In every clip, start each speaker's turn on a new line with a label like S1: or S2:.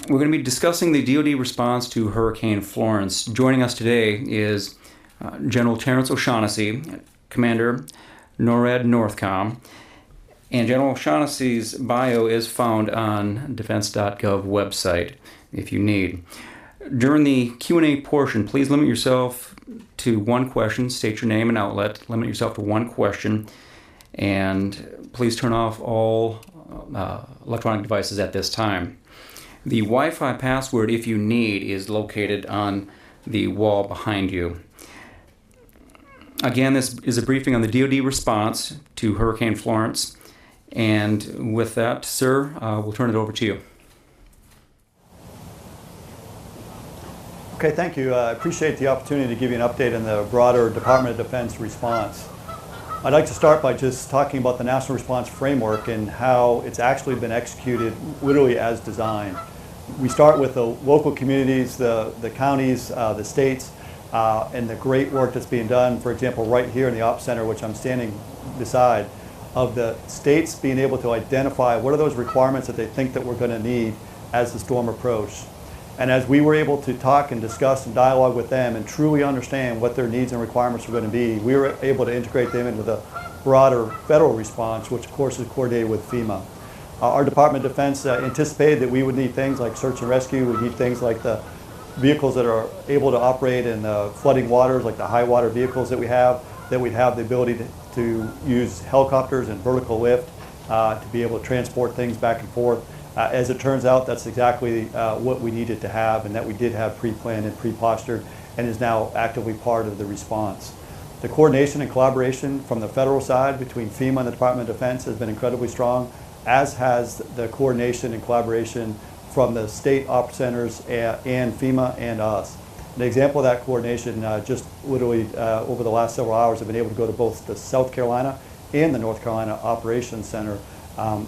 S1: We're going to be discussing the DoD response to Hurricane Florence. Joining us today is General Terrence O'Shaughnessy, Commander, NORAD NORTHCOM. And General O'Shaughnessy's bio is found on defense.gov website if you need. During the Q&A portion, please limit yourself to one question. State your name and outlet. Limit yourself to one question. And please turn off all electronic devices at this time. The Wi-Fi password, if you need, is located on the wall behind you. Again, this is a briefing on the DoD response to Hurricane Florence. And with that, sir, we'll turn it over to you.
S2: Okay, thank you. I appreciate the opportunity to give you an update on the broader Department of Defense response. I'd like to start by just talking about the National Response Framework and how it's actually been executed literally as designed. We start with the local communities, the counties, the states, and the great work that's being done, for example, right here in the Ops Center, which I'm standing beside, of the states being able to identify what are those requirements that they think that we're going to need as the storm approached. And as we were able to talk and discuss and dialogue with them and truly understand what their needs and requirements were going to be, we were able to integrate them into the broader federal response, which of course is coordinated with FEMA. Our Department of Defense anticipated that we would need things like search and rescue, we need things like the vehicles that are able to operate in flooding waters, like the high water vehicles that we have, that we'd have the ability to use helicopters and vertical lift to be able to transport things back and forth. As it turns out, that's exactly what we needed to have, and that we did have pre-planned and pre-postured, and is now actively part of the response. The coordination and collaboration from the federal side between FEMA and the Department of Defense has been incredibly strong, as has the coordination and collaboration from the state op centers and FEMA and us. An example of that coordination, just literally over the last several hours, I've been able to go to both the South Carolina and the North Carolina Operations Center.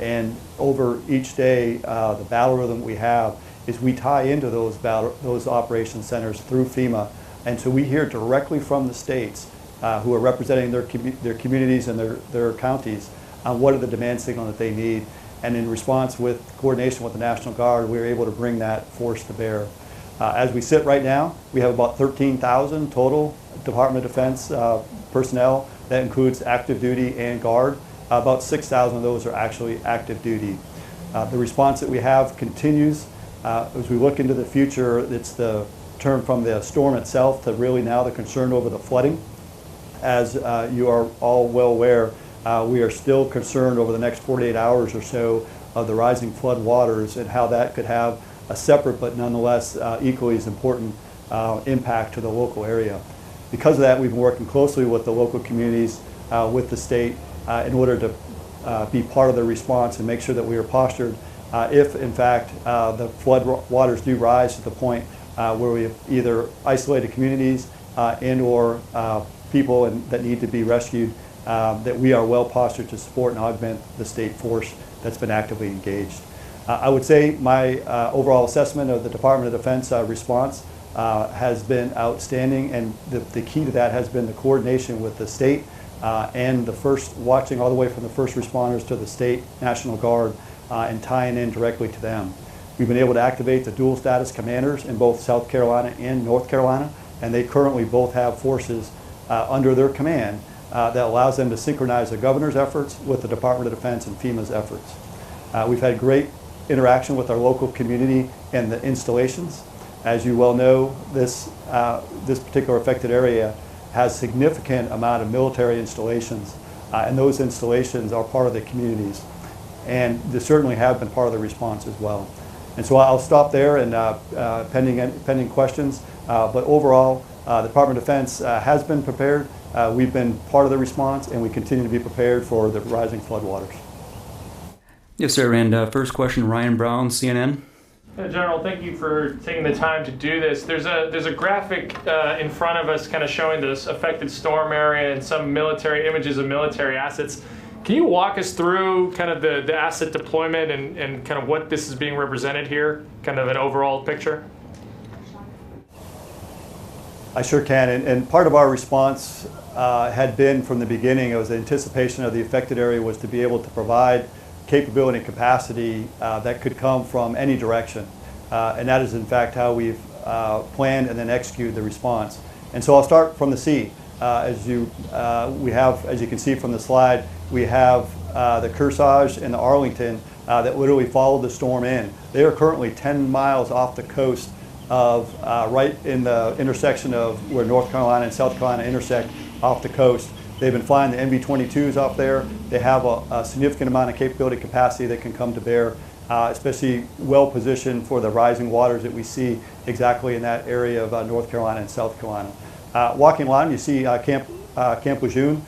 S2: And over each day, the battle rhythm we have is we tie into those operations centers through FEMA. And so we hear directly from the states who are representing their communities and their counties on what are the demand signal that they need. And in response, with coordination with the National Guard, we were able to bring that force to bear. As we sit right now, we have about 13,000 total Department of Defense personnel. That includes active duty and Guard. About 6,000 of those are actually active duty. The response that we have continues. As we look into the future, it's the turn from the storm itself to really now the concern over the flooding. As you are all well aware, we are still concerned over the next 48 hours or so of the rising flood waters and how that could have a separate but nonetheless equally as important impact to the local area. Because of that, we've been working closely with the local communities, with the state, in order to be part of the response and make sure that we are postured if, in fact, the flood waters do rise to the point where we have either isolated communities and or people that need to be rescued, that we are well postured to support and augment the state force that's been actively engaged. I would say my overall assessment of the Department of Defense response has been outstanding, and the key to that has been the coordination with the state and watching all the way from the first responders to the state National Guard and tying in directly to them. We've been able to activate the dual status commanders in both South Carolina and North Carolina, and they currently both have forces under their command that allows them to synchronize the governor's efforts with the Department of Defense and FEMA's efforts. We've had great interaction with our local community and the installations. As you well know, this particular affected area has significant amount of military installations, and those installations are part of the communities, and they certainly have been part of the response as well. And so I'll stop there and pending questions, but overall, the Department of Defense has been prepared. We've been part of the response, and we continue to be prepared for the rising floodwaters.
S1: Yes, sir. And first question, Ryan Brown, CNN.
S3: General, thank you for taking the time to do this. There's a graphic in front of us kind of showing this affected storm area and some military images of military assets. Can you walk us through kind of the asset deployment and kind of what this is being represented here, kind of an overall picture?
S2: I sure can, and part of our response had been from the beginning, it was the anticipation of the affected area was to be able to provide capability and capacity that could come from any direction. and that is in fact how we've planned and then executed the response. And so I'll start from the sea. As you can see from the slide, we have the Kearsarge and the Arlington that literally followed the storm in. They are currently 10 miles off the coast of right in the intersection of where North Carolina and South Carolina intersect off the coast. They've been flying the MV-22s off there. They have a significant amount of capability capacity that can come to bear, especially well positioned for the rising waters that we see exactly in that area of North Carolina and South Carolina. Walking along, you see Camp Lejeune.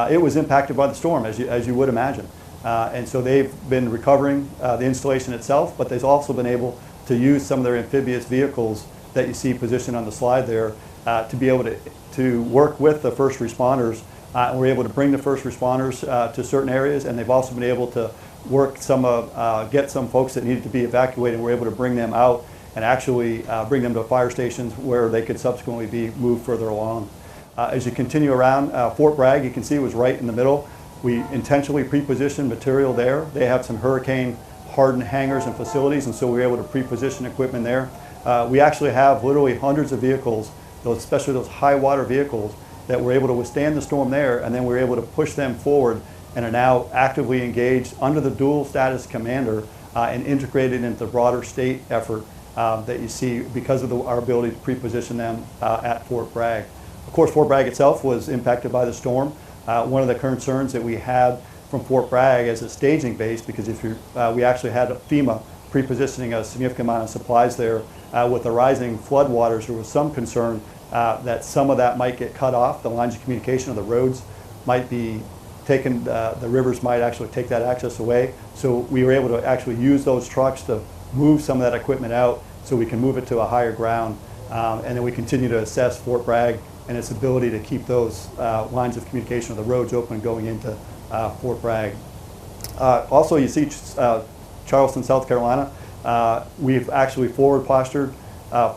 S2: It was impacted by the storm, as you would imagine. And so they've been recovering the installation itself, but they've also been able to use some of their amphibious vehicles that you see positioned on the slide there to be able to work with the first responders. And we're able to bring the first responders to certain areas, and they've also been able to work get some folks that needed to be evacuated. We're able to bring them out and actually bring them to fire stations where they could subsequently be moved further along. As you continue around, Fort Bragg, you can see, was right in the middle. We intentionally pre-positioned material there. They have some hurricane-hardened hangars and facilities, and so we were able to pre-position equipment there. We actually have literally hundreds of vehicles, especially those high-water vehicles, that were able to withstand the storm there, and then we were able to push them forward and are now actively engaged under the dual status commander and integrated into the broader state effort that you see because of our ability to pre-position them at Fort Bragg. Of course, Fort Bragg itself was impacted by the storm. One of the concerns that we had from Fort Bragg as a staging base, because we actually had FEMA pre-positioning a significant amount of supplies there. With the rising flood waters, there was some concern that some of that might get cut off. The lines of communication of the roads might be taken, the rivers might actually take that access away. So we were able to actually use those trucks to move some of that equipment out so we can move it to a higher ground. And then we continue to assess Fort Bragg and its ability to keep those lines of communication of the roads open going into Fort Bragg. Also, you see Charleston, South Carolina. We've actually forward postured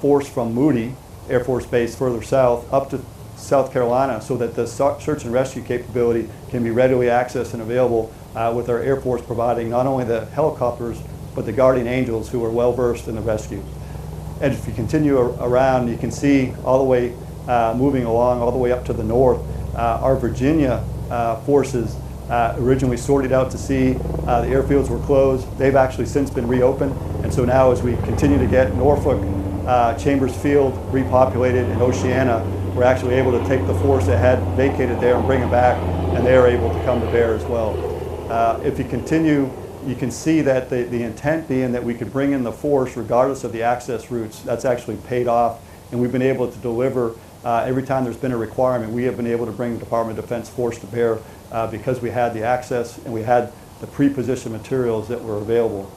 S2: force from Moody Air Force Base further south up to South Carolina so that the search and rescue capability can be readily accessed and available with our Air Force providing not only the helicopters but the guardian angels who are well versed in the rescue. And if you continue around, you can see all the way moving along all the way up to the north, our Virginia forces originally sorted out to sea. The airfields were closed. They've actually since been reopened, and so now as we continue to get Norfolk, Chambers Field repopulated, and Oceana, we're actually able to take the force that had vacated there and bring it back, and they are able to come to bear as well. If you continue, you can see that the intent being that we could bring in the force regardless of the access routes. That's actually paid off, and we've been able to deliver every time there's been a requirement. We have been able to bring the Department of Defense force to bear because we had the access and we had the pre-positioned materials that were available.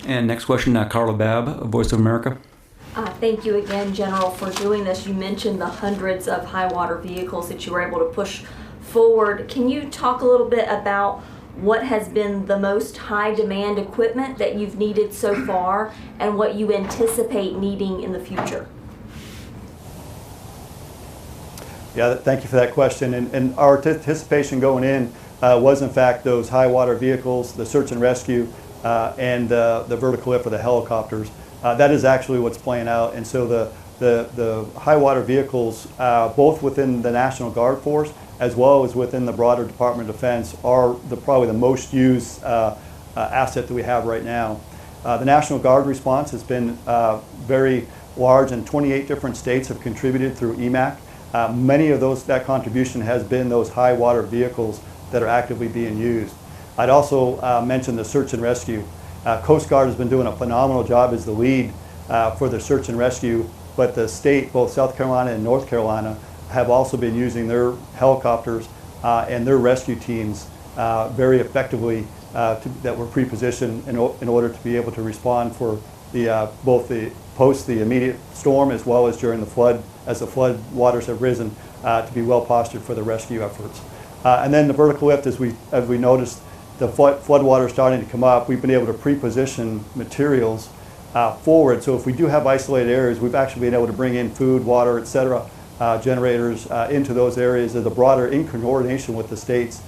S1: And next question, Carla Babb, Voice of America.
S4: Thank you again, General, for doing this. You mentioned the hundreds of high water vehicles that you were able to push forward. Can you talk a little bit about what has been the most high demand equipment that you've needed so far and what you anticipate needing in the future?
S2: Yeah, thank you for that question. And our anticipation going in was in fact those high water vehicles, the search and rescue, and the vertical lift for the helicopters. That is actually what's playing out. And so the high water vehicles, both within the National Guard Force as well as within the broader Department of Defense, are probably the most used asset that we have right now. The National Guard response has been very large, and 28 different states have contributed through EMAC. Many of that contribution has been those high water vehicles that are actively being used. I'd also mention the search and rescue. Coast Guard has been doing a phenomenal job as the lead for the search and rescue, but the state, both South Carolina and North Carolina, have also been using their helicopters and their rescue teams very effectively that were pre-positioned in order to be able to respond for both the post the immediate storm as well as during the flood, as the flood waters have risen, to be well postured for the rescue efforts. And then the vertical lift, as we noticed, the flood water starting to come up, we've been able to pre-position materials forward. So if we do have isolated areas, we've actually been able to bring in food, water, etc., generators into those areas as a broader in coordination with the states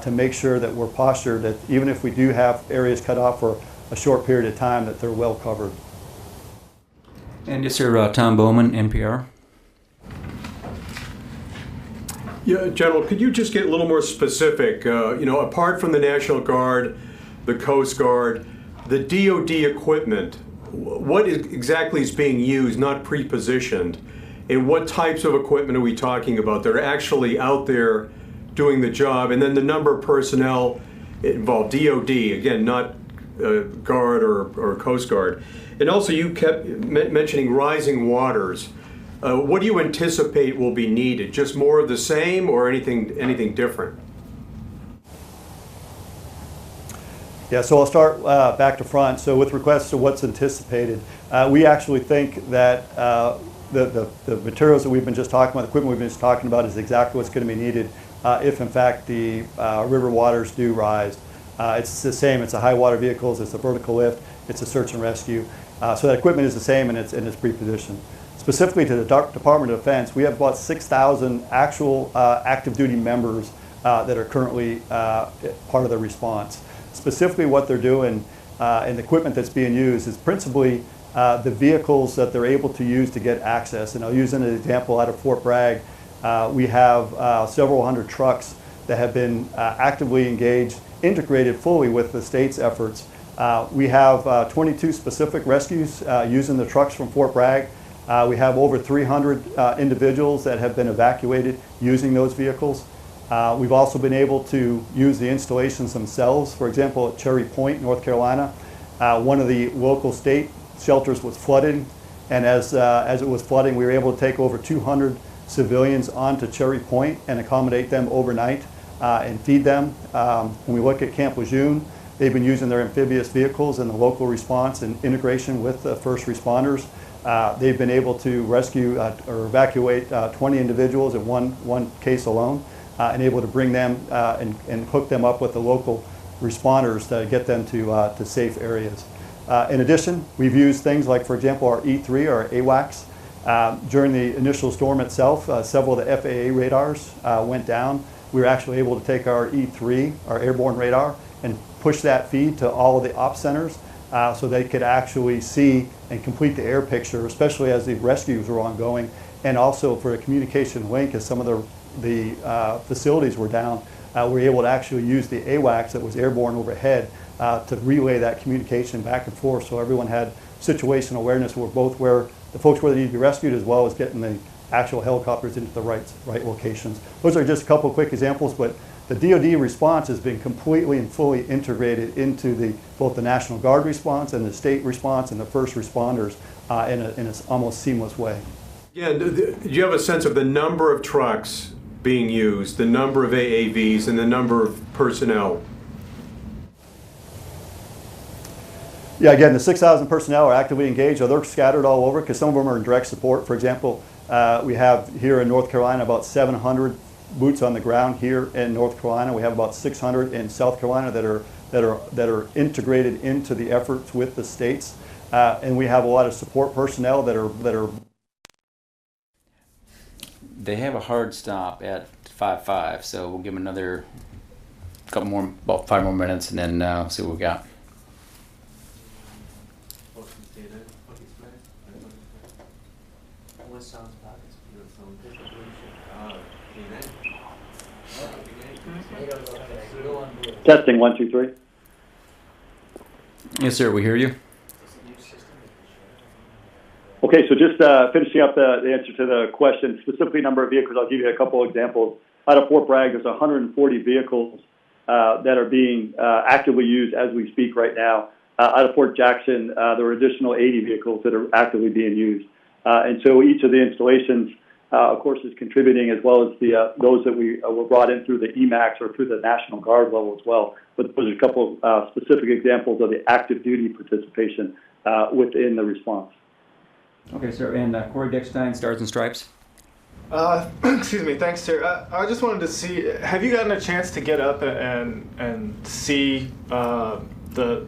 S2: to make sure that we're postured, that even if we do have areas cut off for a short period of time that they're well covered.
S1: And yes, sir, Tom Bowman, NPR.
S5: Yeah, General, could you just get a little more specific? Apart from the National Guard, the Coast Guard, the DoD equipment, what exactly is being used, not pre-positioned, and what types of equipment are we talking about that are actually out there doing the job? And then the number of personnel involved, DoD, again, not Guard or Coast Guard. And also you kept mentioning rising waters. What do you anticipate will be needed? Just more of the same or anything different?
S2: Yeah, so I'll start back to front. So with regards to what's anticipated, we actually think that the materials that we've been just talking about, the equipment we've been just talking about is exactly what's going to be needed if in fact the river waters do rise. It's the same, it's a high water vehicles, it's a vertical lift, it's a search and rescue. So that equipment is the same and it's pre-positioned. Specifically to the Department of Defense, we have about 6,000 actual active duty members that are currently part of the response. Specifically what they're doing and the equipment that's being used is principally the vehicles that they're able to use to get access. And I'll use an example out of Fort Bragg. We have several hundred trucks that have been actively engaged, integrated fully with the state's efforts. We have 22 specific rescues using the trucks from Fort Bragg. We have over 300 individuals that have been evacuated using those vehicles. We've also been able to use the installations themselves. For example, at Cherry Point, North Carolina, one of the local state shelters was flooded, and as it was flooding, we were able to take over 200 civilians onto Cherry Point and accommodate them overnight and feed them. When we look at Camp Lejeune, they've been using their amphibious vehicles in the local response and integration with the first responders. They've been able to rescue or evacuate 20 individuals in one case alone, and able to bring them and hook them up with the local responders to get them to safe areas. In addition, we've used things like, for example, our E3 or AWACS. During the initial storm itself, several of the FAA radars went down. We were actually able to take our E3, our airborne radar, and push that feed to all of the op centers so they could actually see and complete the air picture, especially as the rescues were ongoing, and also for a communication link as some of the facilities were down. We were able to actually use the AWACS that was airborne overhead to relay that communication back and forth, so everyone had situational awareness where both where the folks where they need to be rescued as well as getting the actual helicopters into the right locations. Those are just a couple of quick examples, but the DoD response has been completely and fully integrated into both the National Guard response and the state response and the first responders in an almost seamless way.
S5: Yeah, do you have a sense of the number of trucks being used, the number of AAVs, and the number of personnel?
S2: Yeah, again, the 6,000 personnel are actively engaged. They're scattered all over because some of them are in direct support. For example, we have here in North Carolina about 700 boots on the ground here in North Carolina. We have about 600 in South Carolina that are integrated into the efforts with the states, and we have a lot of support personnel that are.
S1: They have a hard stop at 5:05, so we'll give them another couple more, about 5 more minutes, and then see what we got.
S2: Testing 1, 2, 3.
S1: Yes, sir. We hear you.
S2: Okay, so just finishing up the answer to the question, specifically number of vehicles, I'll give you a couple of examples. Out of Fort Bragg, there's 140 vehicles that are being actively used as we speak right now. Out of Fort Jackson, there are additional 80 vehicles that are actively being used. And so each of the installations, of course, is contributing, as well as those that were brought in through the EMAX or through the National Guard level as well. But those are a couple of specific examples of the active duty participation within the response.
S1: Okay, sir. And Corey Dickstein, Stars and Stripes.
S3: Excuse me. Thanks, sir. I just wanted to see, have you gotten a chance to get up and see the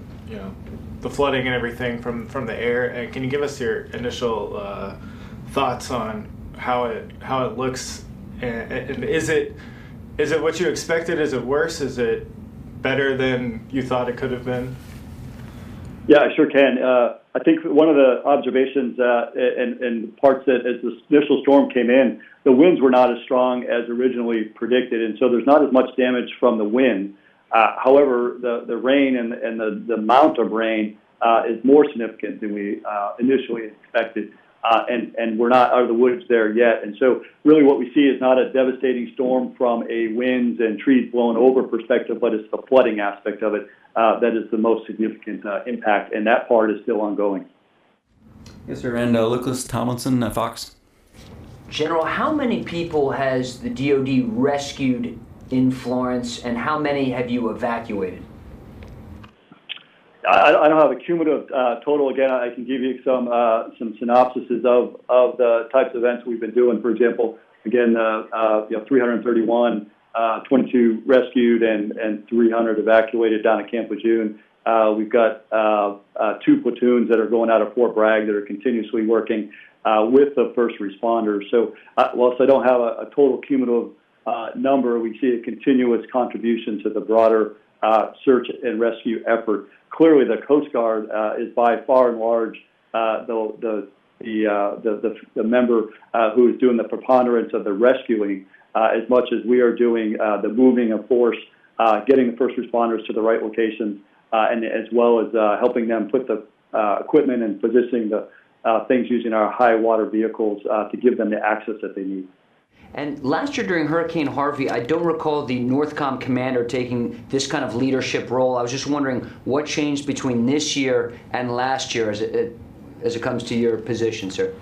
S3: flooding and everything from the air? And can you give us your initial thoughts on how it looks? And is it what you expected? Is it worse? Is it better than you thought it could have been?
S2: Yeah, I sure can. I think one of the observations and parts that as the initial storm came in, the winds were not as strong as originally predicted, and so there's not as much damage from the wind. However, the rain and the amount of rain is more significant than we initially expected, and we're not out of the woods there yet. And so really what we see is not a devastating storm from a winds and trees blown over perspective, but it's the flooding aspect of it that is the most significant impact, and that part is still ongoing.
S1: Yes, sir. And Lucas Tomlinson, Fox.
S6: General, how many people has the DoD rescued in Florence, and how many have you evacuated?
S2: I don't have a cumulative total. Again, I can give you some synopsises of the types of events we've been doing. For example, again, 331, 22 rescued, and 300 evacuated down at Camp Lejeune. We've got 2 platoons that are going out of Fort Bragg that are continuously working with the first responders. So whilst I don't have a total cumulative number, we see a continuous contribution to the broader search and rescue effort. Clearly, the Coast Guard is by far and large the member who is doing the preponderance of the rescuing, as much as we are doing the moving of force, getting the first responders to the right locations, and as well as helping them put the equipment and positioning the things using our high water vehicles to give them the access that they need.
S6: And last year during Hurricane Harvey, I don't recall the NORTHCOM commander taking this kind of leadership role. I was just wondering what changed between this year and last year as it comes to your position, sir.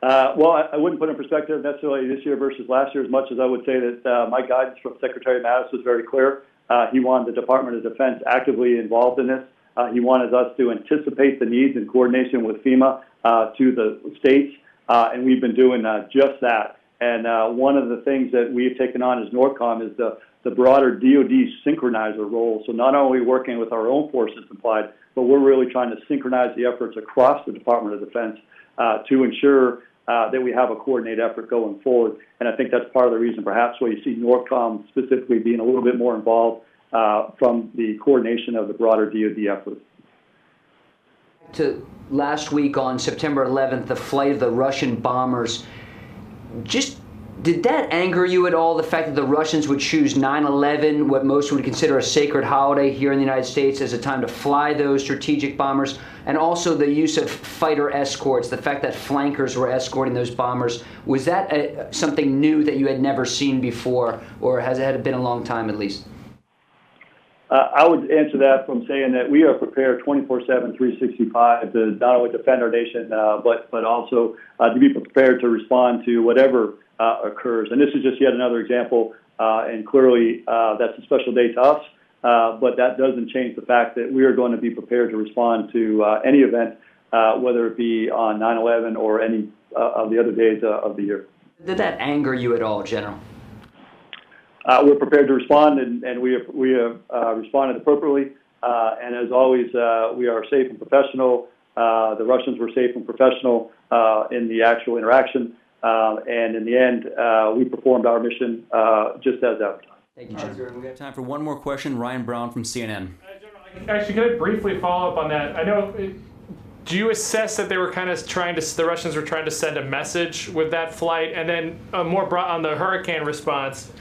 S2: Well, I wouldn't put in perspective necessarily this year versus last year as much as I would say that my guidance from Secretary Mattis was very clear. He wanted the Department of Defense actively involved in this. He wanted us to anticipate the needs in coordination with FEMA to the states, and we've been doing just that. And one of the things that we have taken on as NORTHCOM is the broader DoD synchronizer role. So not only working with our own forces supplied, but we're really trying to synchronize the efforts across the Department of Defense to ensure that we have a coordinated effort going forward. And I think that's part of the reason perhaps why you see NORTHCOM specifically being a little bit more involved from the coordination of the broader DoD effort.
S6: To last week on September 11th, the flight of the Russian bombers. Just did that anger you at all, the fact that the Russians would choose 9/11, what most would consider a sacred holiday here in the United States, as a time to fly those strategic bombers, and also the use of fighter escorts, the fact that flankers were escorting those bombers? Was that something new that you had never seen before, or has it been a long time at least?
S2: I would answer that from saying that we are prepared 24/7, 365 to not only defend our nation, but also to be prepared to respond to whatever occurs. And this is just yet another example, and clearly that's a special day to us, but that doesn't change the fact that we are going to be prepared to respond to any event, whether it be on 9/11 or any of the other days of the year.
S6: Did that anger you at all, General?
S2: We're prepared to respond, and we have responded appropriately. And as always, we are safe and professional. The Russians were safe and professional in the actual interaction. And in the end, we performed our mission just as advertised.
S6: Thank you, General.
S1: We've got time for one more question. Ryan Brown from CNN.
S3: Actually, could I briefly follow up on that? I know. Do you assess that they were kind of the Russians were trying to send a message with that flight? And then more broad on the hurricane response,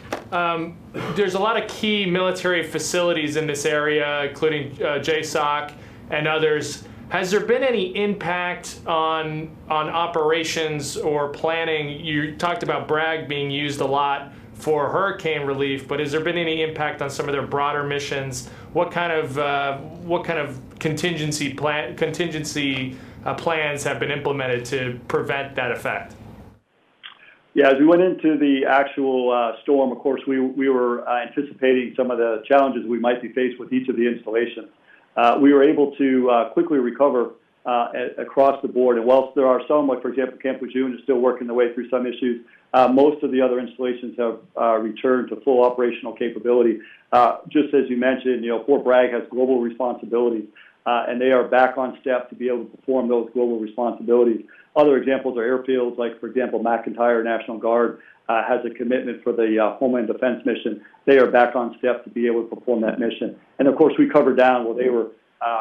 S3: there's a lot of key military facilities in this area, including JSOC and others. Has there been any impact on operations or planning? You talked about Bragg being used a lot for hurricane relief, but has there been any impact on some of their broader missions? What kind of contingency plans have been implemented to prevent that effect?
S2: Yeah, as we went into the actual storm, of course, we were anticipating some of the challenges we might be faced with each of the installations. We were able to quickly recover across the board. And whilst there are some, like for example, Camp Lejeune is still working their way through some issues, most of the other installations have returned to full operational capability. Just as you mentioned, Fort Bragg has global responsibilities, and they are back on step to be able to perform those global responsibilities. Other examples are airfields, like for example, McIntyre National Guard has a commitment for the Homeland Defense mission. They are back on step to be able to perform that mission. And of course, we covered down while they were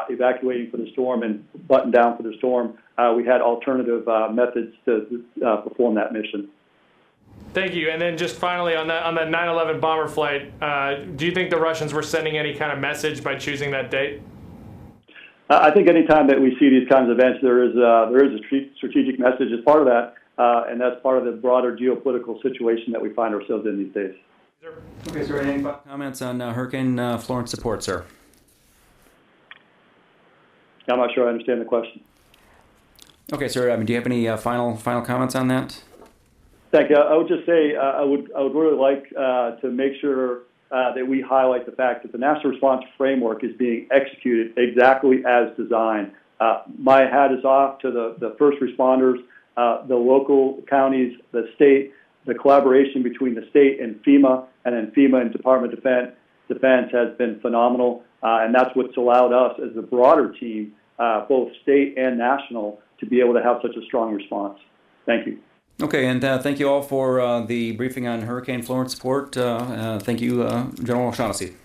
S2: evacuating for the storm and buttoned down for the storm, we had alternative methods to perform that mission.
S3: Thank you. And then just finally on that 9/11 bomber flight, do you think the Russians were sending any kind of message by choosing that date?
S2: I think anytime that we see these kinds of events, there is a strategic message as part of that, and that's part of the broader geopolitical situation that we find ourselves in these days.
S1: Okay, sir. Any comments on Hurricane Florence support, sir?
S2: I'm not sure I understand the question.
S1: Okay, sir. Do you have any final comments on that?
S2: Thank you. I would just say I would really like to make sure that we highlight the fact that the National Response Framework is being executed exactly as designed. My hat is off to the first responders, the local counties, the state. The collaboration between the state and FEMA, and then FEMA and Department of Defense has been phenomenal, and that's what's allowed us as a broader team, both state and national, to be able to have such a strong response. Thank you.
S1: Okay, and thank you all for the briefing on Hurricane Florence support. Thank you, General O'Shaughnessy.